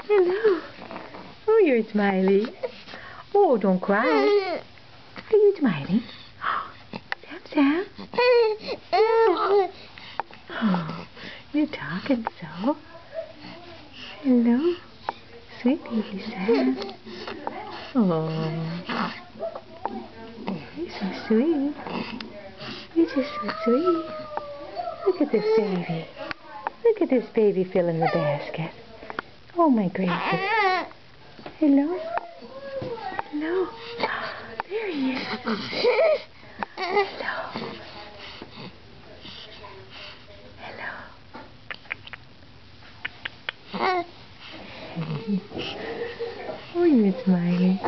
Hello. Oh, you're smiling. Oh, don't cry. Are you smiling? Sam? Oh, you're talking so. Hello. Sweet baby Sam. Oh, you're so sweet. You're just so sweet. Look at this baby. Look at this baby filling the basket. Oh my gracious. Hello? Hello? There he is. Hello. Hello. Oh, you're smiling.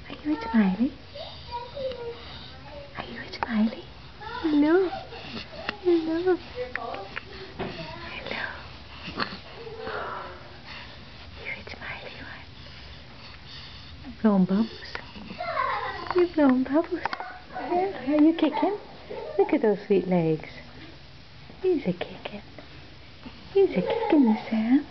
Are you smiling? Are you smiling? Hello? Hello? Hello? You're smiling, what? You're blowing bubbles. You're blowing bubbles. Yeah. Are you kicking? Look at those sweet legs. He's a kicking. He's a kicking, Sam.